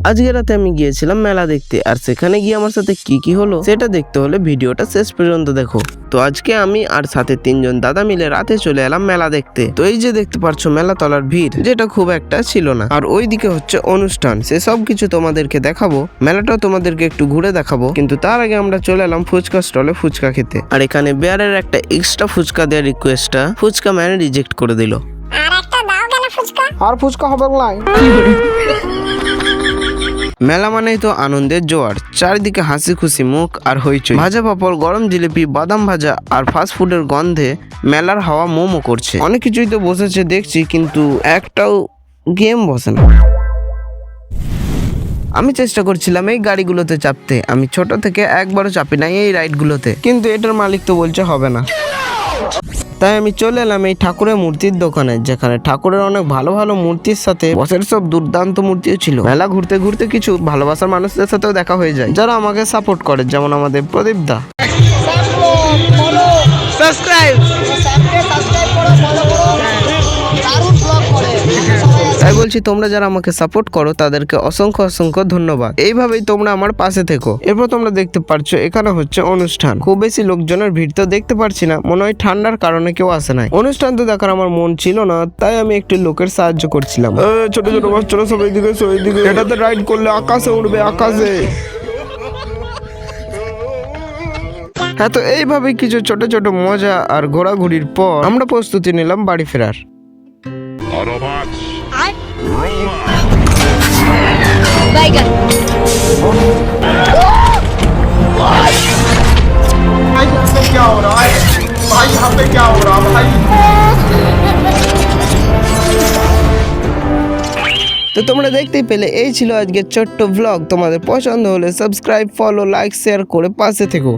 আজকে রাতে আমি গিয়েছিলাম মেলা দেখতে, আর সেখানে গিয়ে আমার সাথে কি কি হলো সেটা দেখতে হলে ভিডিওটা শেষ পর্যন্ত দেখো। তো আজকে আমি আর সাথে 3 জন দাদা মিলে রাতে চলে এলাম মেলা দেখতে। তো এই যে দেখতে পাচ্ছ মেলা তলার ভিড়, যেটা খুব একটা ছিল না, আর ওইদিকে হচ্ছে অনুষ্ঠান, সে সব কিছু তোমাদেরকে দেখাবো, মেলাটাও তোমাদেরকে একটু ঘুরে দেখাবো। কিন্তু তার আগে আমরা চলে এলাম ফুচকা স্টলে ফুচকা খেতে, আর এখানে বেয়ারের একটা এক্সট্রা ফুচকা দেওয়ার রিকোয়েস্টটা ফুচকা ম্যান রিজেক্ট করে দিল। আর একটা দাও কেন ফুচকা? আর ফুচকা হবে না। মেলা মানেই তো আনন্দের জোয়ার, চারিদিকে হাসি খুশি মুখ আর হইচই, ভাজা পাপড়, গরম জিলিপি, বাদাম ভাজা আর ফাস্ট ফুডের গন্ধে মেলার হাওয়া মোমো করছে। অনেক কিছুই তো বসেছে দেখছি, কিন্তু একটাও গেম বসে না। আমি চেষ্টা করছিলাম এই গাড়িগুলোতে চাপতে, আমি ছোট থেকে একবারও চাপি নাই এই রাইডগুলোতে, কিন্তু এটার মালিক তো বলছে হবে না। তাই আমি চলে এলাম এই ঠাকুরের মূর্তির দোকানে, যেখানে ঠাকুরের অনেক ভালো ভালো মূর্তির সাথে বসের সব দুর্দান্ত মূর্তিও ছিল। মেলা ঘুরতে ঘুরতে কিছু ভালোবাসার মানুষদের সাথেও দেখা হয়ে যায়, যারা আমাকে সাপোর্ট করে, যেমন আমাদের প্রদীপ দা। তাই বলছি, তোমরা যারা আমাকে সাপোর্ট করো তাদেরকে অসংখ্য অসংখ্য ধন্যবাদ। এইভাবেই তোমরা আমার পাশে থেকো। এরপর তোমরা দেখতে পাচ্ছ এখানে হচ্ছে অনুষ্ঠান, খুব বেশি লোকজনের ভিড় তো দেখতে পাচ্ছি না, মনে হয় ঠান্ডার কারণে কেউ আসে নাই। অনুষ্ঠান তো দেখার আমার মন ছিল না, তাই আমি একটি লোকের সাহায্য করছিলাম। ছোট ছোট বাচ্চারা সব এইদিকে ওইদিকে, এটাতে রাইড করলে আকাশে উঠবে, আকাশে। হ্যাঁ, তো এইভাবে কিছু ছোট ছোট মজা আর ঘোরাঘুরির পর আমরা প্রস্তুতি নিলাম বাড়ি ফেরার। Autobots, আর roll out! বাইগান भाई यहाँ पे क्या हो रहा है? भाई यहाँ पे क्या हो रहा है भाई? তো তোমরা দেখতেই পেলে, এই ছিল আজকের ছোট্ট ব্লগ। তোমাদের পছন্দ হলে সাবস্ক্রাইব, ফলো, লাইক, শেয়ার করে পাশে থেকো।